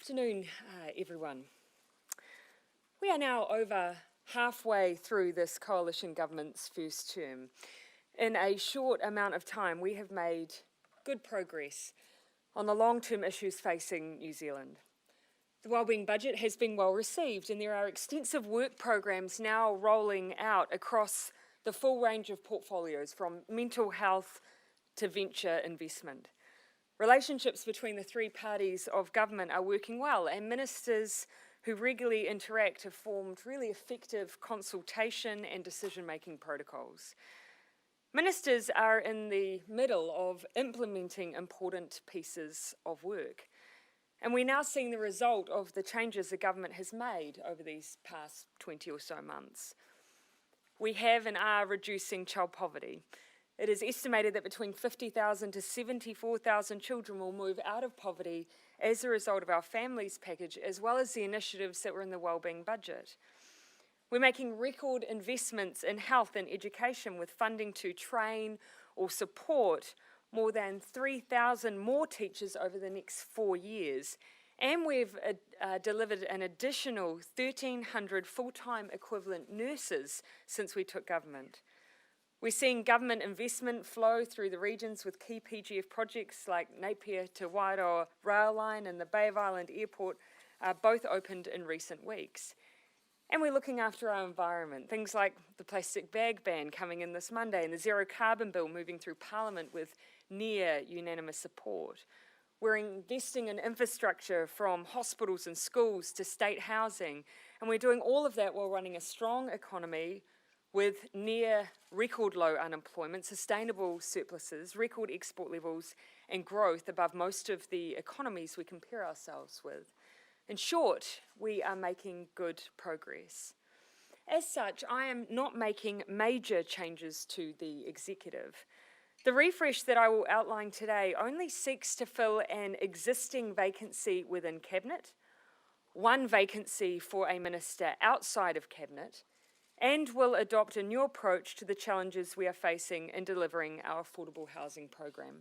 Afternoon, everyone. We are now over halfway through this coalition government's first term. In a short amount of time, we have made good progress on the long-term issues facing New Zealand. The wellbeing budget has been well received, and there are extensive work programs now rolling out across the full range of portfolios, from mental health to venture investment. Relationships between the three parties of government are working well, and ministers who regularly interact have formed really effective consultation and decision-making protocols. Ministers are in the middle of implementing important pieces of work, and we're now seeing the result of the changes the government has made over these past 20 or so months. We have and are reducing child poverty. It is estimated that between 50,000 to 74,000 children will move out of poverty as a result of our families package, as well as the initiatives that were in the wellbeing budget. We're making record investments in health and education, with funding to train or support more than 3,000 more teachers over the next 4 years. And we've delivered an additional 1,300 full-time equivalent nurses since we took government. We're seeing government investment flow through the regions, with key PGF projects like Napier to Wairoa rail line and the Bay of Island Airport both opened in recent weeks. And we're looking after our environment, things like the plastic bag ban coming in this Monday and the zero carbon bill moving through Parliament with near unanimous support. We're investing in infrastructure, from hospitals and schools to state housing, and we're doing all of that while running a strong economy with near record low unemployment, sustainable surpluses, record export levels, and growth above most of the economies we compare ourselves with. In short, we are making good progress. As such, I am not making major changes to the executive. The refresh that I will outline today only seeks to fill an existing vacancy within Cabinet, one vacancy for a minister outside of Cabinet, and will adopt a new approach to the challenges we are facing in delivering our affordable housing program.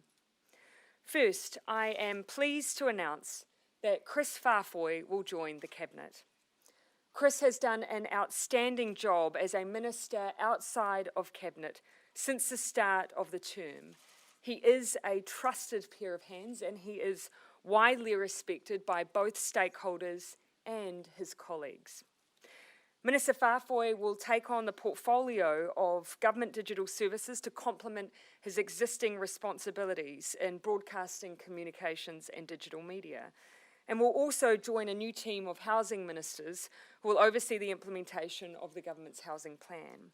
First, I am pleased to announce that Chris Whāwhoi will join the Cabinet. Chris has done an outstanding job as a minister outside of Cabinet since the start of the term. He is a trusted pair of hands, and he is widely respected by both stakeholders and his colleagues. Minister Whāwhoi will take on the portfolio of government digital services to complement his existing responsibilities in broadcasting, communications and digital media, and will also join a new team of housing ministers who will oversee the implementation of the government's housing plan.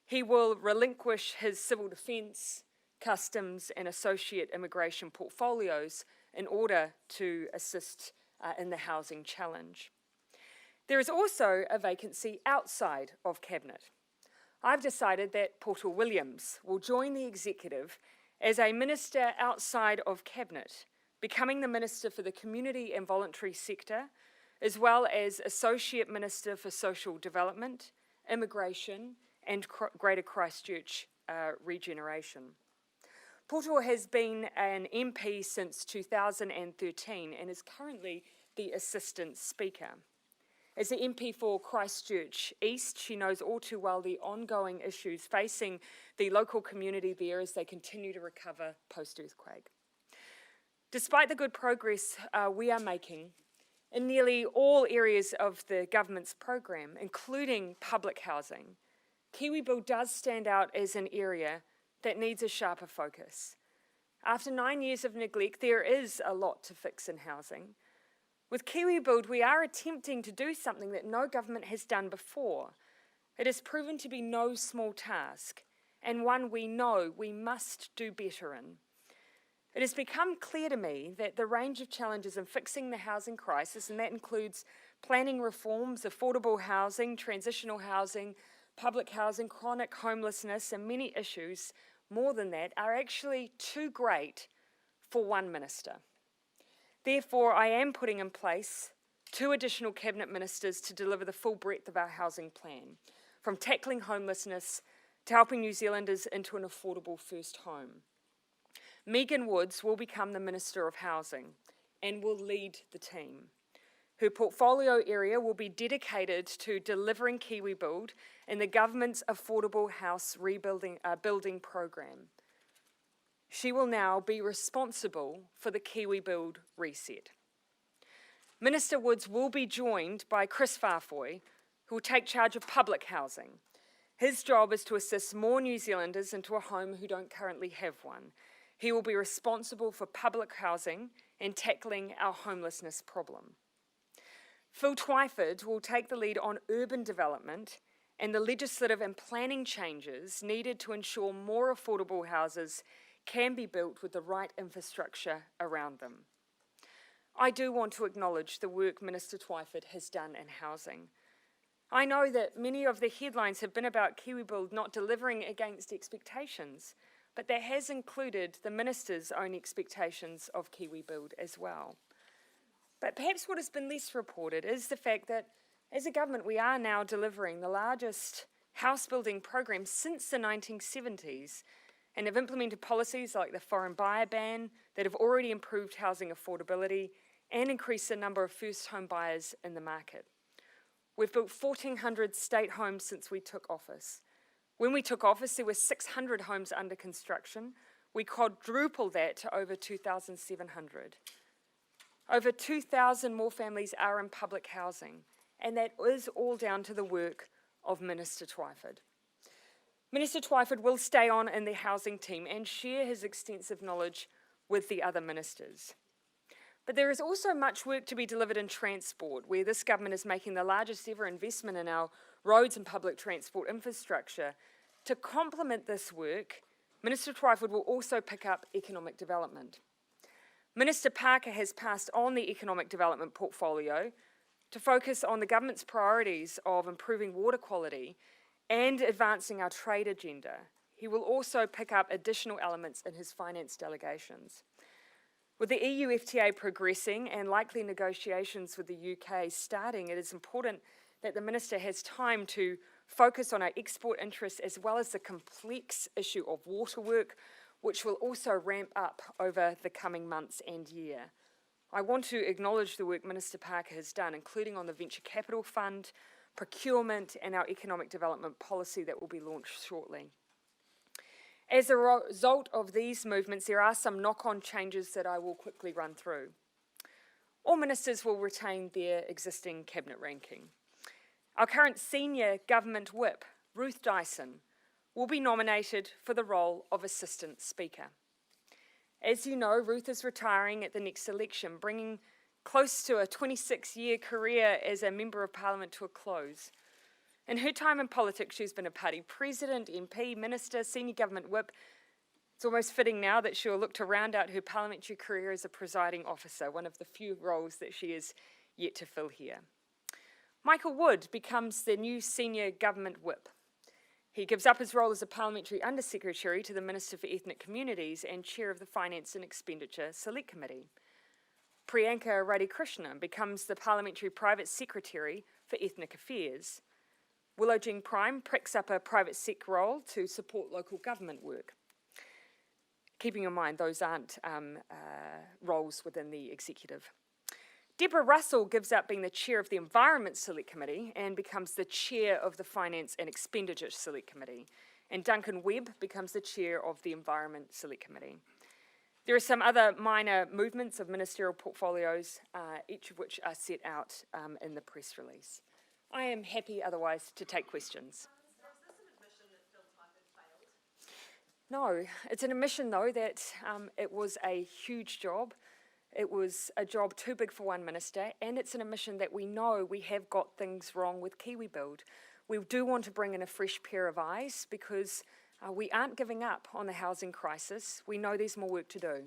He will relinquish his civil defence, customs and associate immigration portfolios in order to assist in the housing challenge. There is also a vacancy outside of Cabinet. I've decided that Portal Williams will join the executive as a minister outside of Cabinet, becoming the Minister for the Community and Voluntary Sector, as well as Associate Minister for Social Development, Immigration and Greater Christchurch Regeneration. Portal has been an MP since 2013 and is currently the Assistant Speaker. As the MP for Christchurch East, she knows all too well the ongoing issues facing the local community there as they continue to recover post-earthquake. Despite the good progress we are making in nearly all areas of the government's program, including public housing, KiwiBuild does stand out as an area that needs a sharper focus. After 9 years of neglect, there is a lot to fix in housing. With KiwiBuild, we are attempting to do something that no government has done before. It has proven to be no small task, and one we know we must do better in. It has become clear to me that the range of challenges in fixing the housing crisis, and that includes planning reforms, affordable housing, transitional housing, public housing, chronic homelessness, and many issues, more than that, are actually too great for one minister. Therefore, I am putting in place 2 additional Cabinet ministers to deliver the full breadth of our housing plan, from tackling homelessness to helping New Zealanders into an affordable first home. Megan Woods will become the Minister of Housing and will lead the team. Her portfolio area will be dedicated to delivering KiwiBuild in the government's affordable house building program. She will now be responsible for the KiwiBuild reset. Minister Woods will be joined by Chris Farfoy, who will take charge of public housing. His job is to assist more New Zealanders into a home who don't currently have one. He will be responsible for public housing and tackling our homelessness problem. Phil Twyford will take the lead on urban development and the legislative and planning changes needed to ensure more affordable houses can be built with the right infrastructure around them. I do want to acknowledge the work Minister Twyford has done in housing. I know that many of the headlines have been about KiwiBuild not delivering against expectations, but that has included the Minister's own expectations of KiwiBuild as well. But perhaps what has been less reported is the fact that as a government we are now delivering the largest house building program since the 1970s and have implemented policies like the foreign buyer ban that have already improved housing affordability and increased the number of first home buyers in the market. We've built 1,400 state homes since we took office. When we took office, there were 600 homes under construction. We quadrupled that to over 2,700. Over 2,000 more families are in public housing, and that is all down to the work of Minister Twyford. Minister Twyford will stay on in the housing team and share his extensive knowledge with the other ministers. But there is also much work to be delivered in transport, where this government is making the largest ever investment in our roads and public transport infrastructure. To complement this work, Minister Twyford will also pick up economic development. Minister Parker has passed on the economic development portfolio to focus on the government's priorities of improving water quality and advancing our trade agenda. He will also pick up additional elements in his finance delegations. With the EU FTA progressing and likely negotiations with the UK starting, it is important that the Minister has time to focus on our export interests as well as the complex issue of water work, which will also ramp up over the coming months and year. I want to acknowledge the work Minister Parker has done, including on the Venture Capital Fund, procurement, and our economic development policy that will be launched shortly. As a result of these movements, there are some knock-on changes that I will quickly run through. All ministers will retain their existing cabinet ranking. Our current senior government whip, Ruth Dyson, will be nominated for the role of Assistant Speaker. As you know, Ruth is retiring at the next election, bringing close to a 26-year career as a Member of Parliament to a close. In her time in politics, she's been a party president, MP, minister, senior government whip. It's almost fitting now that she'll look to round out her parliamentary career as a presiding officer, one of the few roles that she is yet to fill here. Michael Wood becomes the new senior government whip. He gives up his role as a parliamentary undersecretary to the Minister for Ethnic Communities and chair of the Finance and Expenditure Select Committee. Priyanka Radhikrishnan becomes the parliamentary private secretary for ethnic affairs. Willow Jean Prime picks up a private sec role to support local government work. Keeping in mind those aren't roles within the executive. Deborah Russell gives up being the chair of the Environment Select Committee and becomes the chair of the Finance and Expenditure Select Committee. And Duncan Webb becomes the chair of the Environment Select Committee. There are some other minor movements of ministerial portfolios, each of which are set out in the press release. I am happy otherwise to take questions. Is this an admission that Phil Twyford failed? No, it's an admission though that it was a huge job. It was a job too big for one minister, and it's an admission that we know we have got things wrong with KiwiBuild. We do want to bring in a fresh pair of eyes because we aren't giving up on the housing crisis. We know there's more work to do. Do you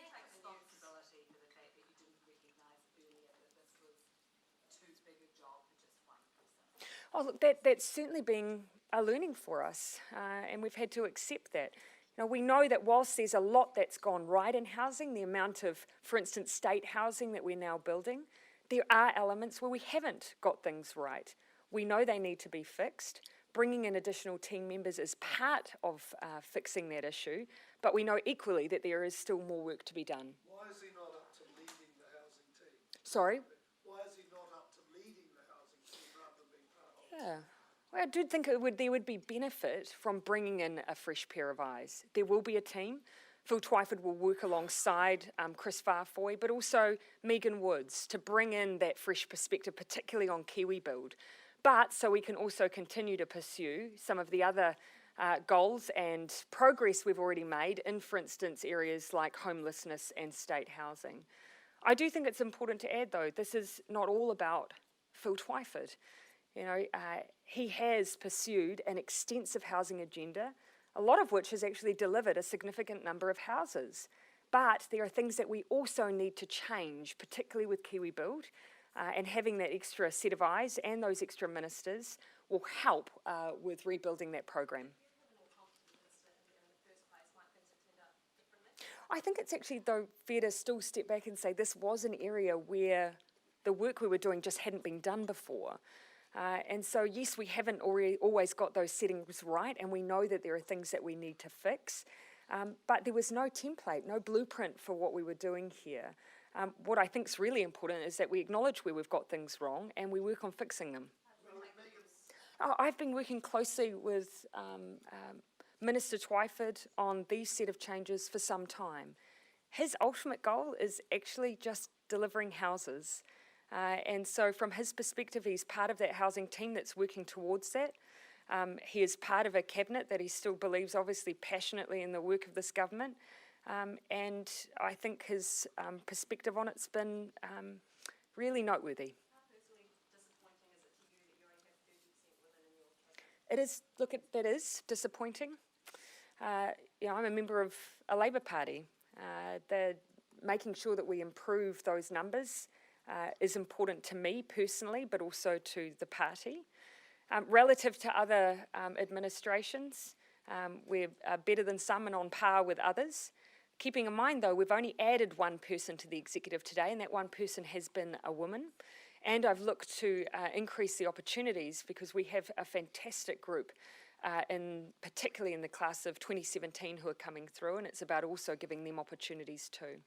take responsibility for the fact that you didn't recognise earlier that this was too big a job for just one person? Oh, look, that's certainly been a learning for us, and we've had to accept that. Now, we know that whilst there's a lot that's gone right in housing, the amount of, for instance, state housing that we're now building, there are elements where we haven't got things right. We know they need to be fixed. Bringing in additional team members is part of fixing that issue, but we know equally that there is still more work to be done. Why is he not up to leading the housing team? Sorry? Why is he not Yeah. Well, I do think there would be benefit from bringing in a fresh pair of eyes. There will be a team. Phil Twyford will work alongside Chris Farfoy, but also Megan Woods to bring in that fresh perspective, particularly on Kiwi Build. But so we can also continue to pursue some of the other goals and progress we've already made in, for instance, areas like homelessness and state housing. I do think it's important to add, though, this is not all about Phil Twyford. You know, he has pursued an extensive housing agenda, a lot of which has actually delivered a significant number of houses. But there are things that we also need to change, particularly with Kiwi Build, and having that extra set of eyes and those extra ministers will help with rebuilding that program. I think it's actually, though, fair to still step back and say this was an area where the work we were doing just hadn't been done before. And so, yes, we haven't always got those settings right, and we know that there are things that we need to fix. But there was no template, no blueprint for what we were doing here. What I think is really important is that we acknowledge where we've got things wrong and we work on fixing them. I've been working closely with Minister Twyford on these set of changes for some time. His ultimate goal is actually just delivering houses. And so from his perspective, he's part of that housing team that's working towards that. He is part of a cabinet that he still believes obviously passionately in the work of this government. And I think his perspective on it's been really noteworthy. How personally disappointing is it to you that you only have 30% women in your cabinet? It is, that is disappointing. I'm a member of a Labour Party. Making sure that we improve those numbers is important to me personally, but also to the party. Relative to other administrations, we're better than some and on par with others. Keeping in mind, though, we've only added one person to the executive today, and that one person has been a woman. And I've looked to increase the opportunities because we have a fantastic group, particularly in the class of 2017 who are coming through, and it's about also giving them opportunities too.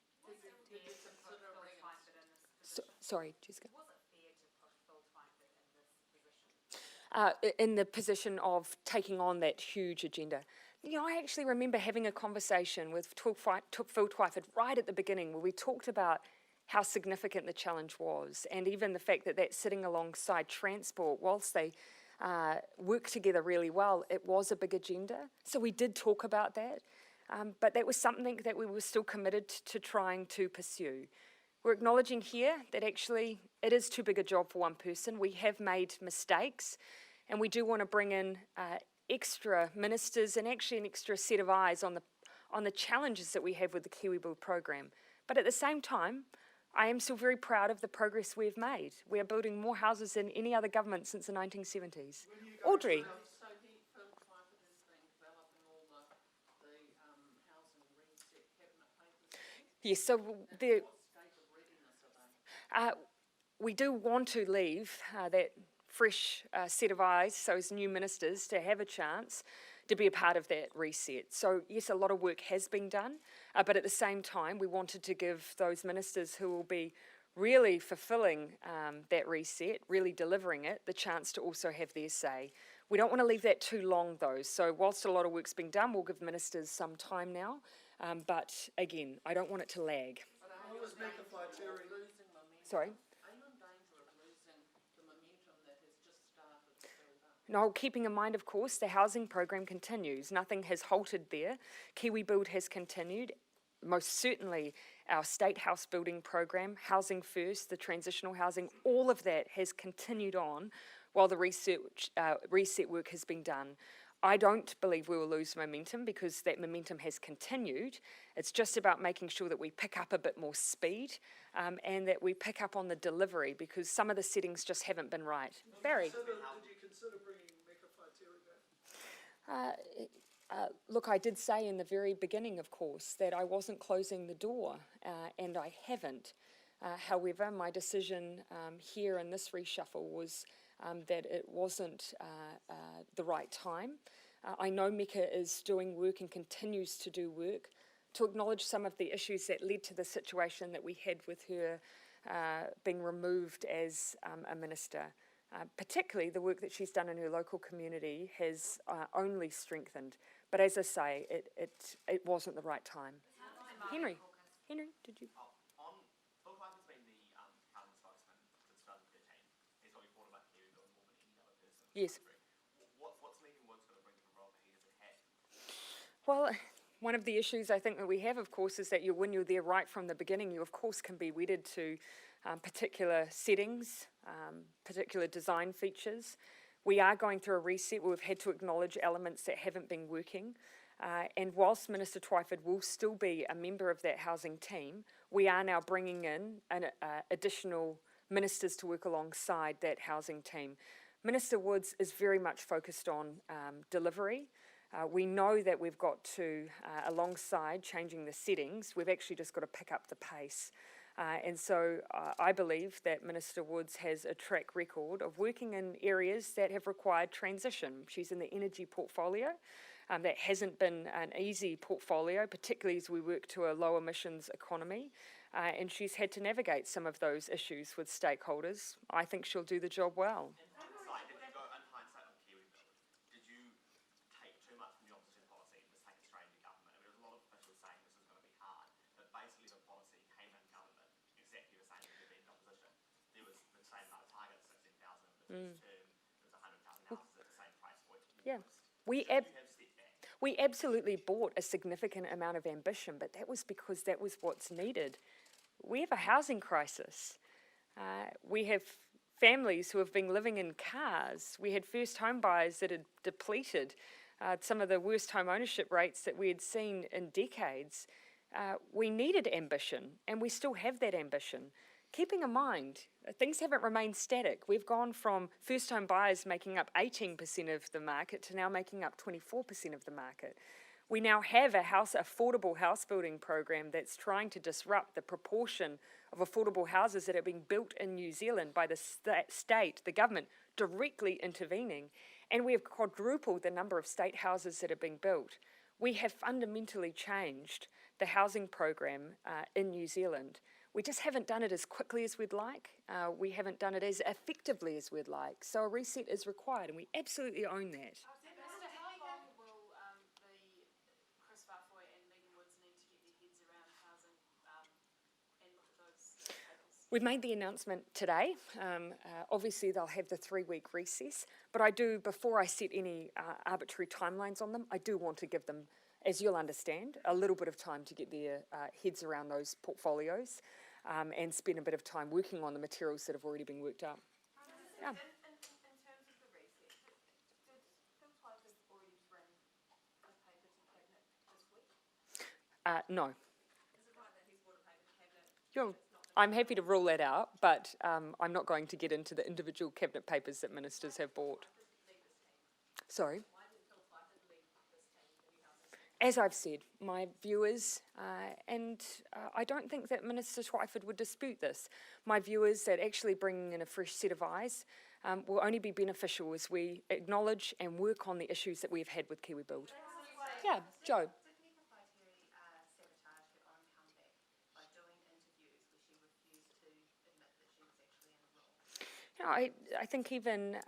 Sorry, Jessica. Was it fair to put Phil Twyford in this position? In the position of taking on that huge agenda. I actually remember having a conversation with Phil Twyford right at the beginning where we talked about how significant the challenge was, and even the fact that that's sitting alongside transport, whilst they work together really well, it was a big agenda. So we did talk about that, but that was something that we were still committed to trying to pursue. We're acknowledging here that actually it is too big a job for one person. We have made mistakes, and we do want to bring in extra ministers and actually an extra set of eyes on the challenges that we have with the Kiwi Build program. But at the same time, I am still very proud of the progress we've made. We are building more houses than any other government since the 1970s. Audrey. So Phil Twyford has been developing all the housing reset cabinet papers. Yes, so What state of readiness are they? we do want to leave that fresh set of eyes, those new ministers, to have a chance to be a part of that reset. So yes, a lot of work has been done, but at the same time, we wanted to give those ministers who will be really fulfilling that reset, really delivering it, the chance to also have their say. We don't want to leave that too long, though. So whilst a lot of work's been done, we'll give ministers some time now. But again, I don't want it to lag. But are you in danger of losing momentum? Sorry? Are you in danger of losing the momentum that has just started to build up? No, keeping in mind, of course, the housing program continues. Nothing has halted there. Kiwi Build has continued. Most certainly our state house building program, Housing First, the transitional housing, all of that has continued on while the reset work has been done. I don't believe we will lose momentum because that momentum has continued. It's just about making sure that we pick up a bit more speed and that we pick up on the delivery because some of the settings just haven't been right. Barry. Did you consider bringing Meka Whaitiri back? Look, I did say in the very beginning, of course, that I wasn't closing the door, and I haven't. However, my decision here in this reshuffle was that it wasn't the right time. I know Meka is doing work and continues to do work to acknowledge some of the issues that led to the situation that we had with her being removed as a minister. particularly the work that she's done in her local community has only strengthened. But as I say, it wasn't the right time. Henry, did you? On Phil Clark has been the housing spokesman since 2013. He's probably thought about Kiwi Bill more than any other person in the Yes. country. What's Megan Woods going to bring to the role that he hasn't had? Well, one of the issues I think that we have, of course, is that when you're there right from the beginning, you of course can be wedded to particular settings, particular design features. We are going through a reset where we've had to acknowledge elements that haven't been working. And whilst Minister Twyford will still be a member of that housing team, we are now bringing in additional ministers to work alongside that housing team. Minister Woods is very much focused on delivery. We know that we've got to, alongside changing the settings, we've actually just got to pick up the pace. And so I believe that Minister Woods has a track record of working in areas that have required transition. She's in the energy portfolio. That hasn't been an easy portfolio, particularly as we work to a low emissions economy. And she's had to navigate some of those issues with stakeholders. I think she'll do the job well. In hindsight, if you go in hindsight on Kiwi Bill, did you take too much from the opposition policy and just take it straight into government? I mean, there was a lot of officials saying this was going to be hard, but basically the policy came in government exactly the same as it had been in opposition. There was the same amount of targets, 16,000 in the first term, there was 100,000 houses at the same price point. Yeah. We We absolutely bought a significant amount of ambition, but that was because that was what's needed. We have a housing crisis. We have families who have been living in cars. We had first home buyers that had depleted some of the worst home ownership rates that we had seen in decades. We needed ambition, and we still have that ambition. Keeping in mind, things haven't remained static. We've gone from first home buyers making up 18% of the market to now making up 24% of the market. We now have a affordable house building program that's trying to disrupt the proportion of affordable houses that are being built in New Zealand by the state, the government, directly intervening. And we have quadrupled the number of state houses that are being built. We have fundamentally changed the housing program in New Zealand. We just haven't done it as quickly as we'd like. We haven't done it as effectively as we'd like. So a reset is required, and we absolutely own that. Minister, how long will the Chris Barfoy and Megan Woods need to get their heads around housing and look at those papers? We've made the announcement today. Obviously, they'll have the 3-week recess, but I do, before I set any arbitrary timelines on them, I do want to give them, as you'll understand, a little bit of time to get their heads around those portfolios and spend a bit of time working on the materials that have already been worked up. Yeah. In terms of the reset, did Phil Twyford already bring a paper to Cabinet this week? No. Is it right that he's brought a paper to Cabinet? I'm happy to rule that out, but I'm not going to get into the individual cabinet papers that ministers have brought. Sorry? Why did Phil Twyford lead this team, the new housing team? As I've said, my view is, and I don't think that Minister Twyford would dispute this, my view is that actually bringing in a fresh set of eyes will only be beneficial as we acknowledge and work on the issues that we've had with Kiwi Build. Yeah, Joe. Did Mika Whaitiri sabotage her own comeback by doing interviews where she refused to admit that she was actually in the role? You know, I think even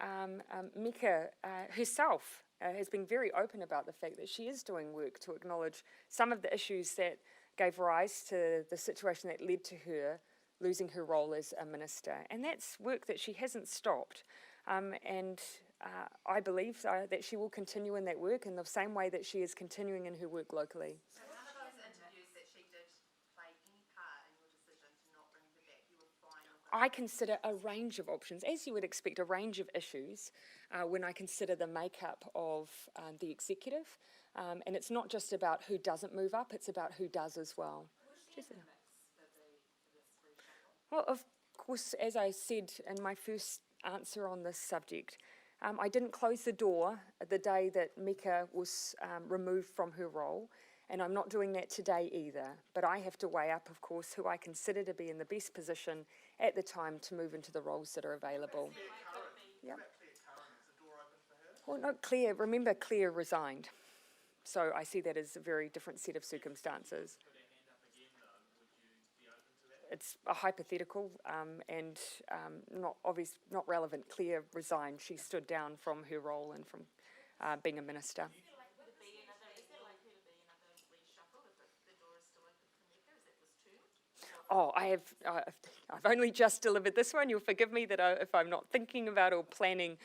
Mika herself has been very open about the fact that she is doing work to acknowledge some of the issues that gave rise to the situation that led to her losing her role as a minister. And that's work that she hasn't stopped. And I believe that she will continue in that work in the same way that she is continuing in her work locally. So none of those interviews that she did play any part in your decision to not bring her back, you were fine with it? I consider a range of options, as you would expect, a range of issues when I consider the makeup of the executive. And it's not just about who doesn't move up, it's about who does as well. Jessica. Well, of course, as I said in my first answer on this subject, I didn't close the door the day that Mika was removed from her role, and I'm not doing that today either. But I have to weigh up, of course, who I consider to be in the best position at the time to move into the roles that are available. Yeah. Well, no, Claire, remember Claire resigned. So I see that as a very different set of circumstances. it's a hypothetical and not relevant. Claire resigned. She stood down from her role and from being a minister. Is there likely to be another reshuffle if the door is still open for Mecca? Is that this term? Oh, I've only just delivered this one. You'll forgive me that if I'm not thinking about or planning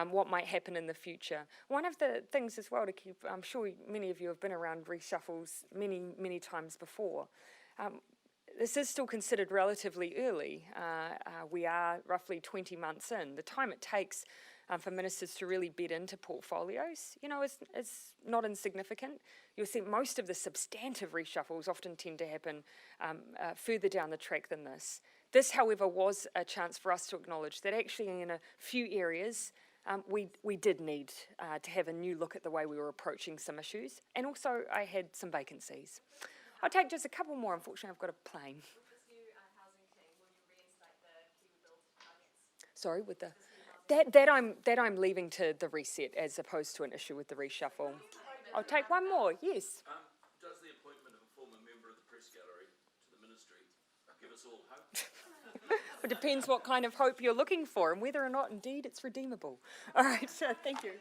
what might happen in the future. One of the things as well to keep, I'm sure many of you have been around reshuffles many times before. This is still considered relatively early. We are roughly 20 months in. The time it takes for ministers to really bed into portfolios, is not insignificant. You'll see most of the substantive reshuffles often tend to happen further down the track than this. This, however, was a chance for us to acknowledge that actually in a few areas we did need to have a new look at the way we were approaching some issues, and also I had some vacancies. I'll take just a couple more. Unfortunately, I've got a plane. With this new housing team, will you reinstate the Kiwi Build targets? Sorry, with the that I'm leaving to the reset as opposed to an issue with the reshuffle. I'll take one more. Yes. Does the appointment of a former member of the press gallery to the ministry give us all hope? It depends what kind of hope you're looking for and whether or not indeed it's redeemable. All right. Thank you.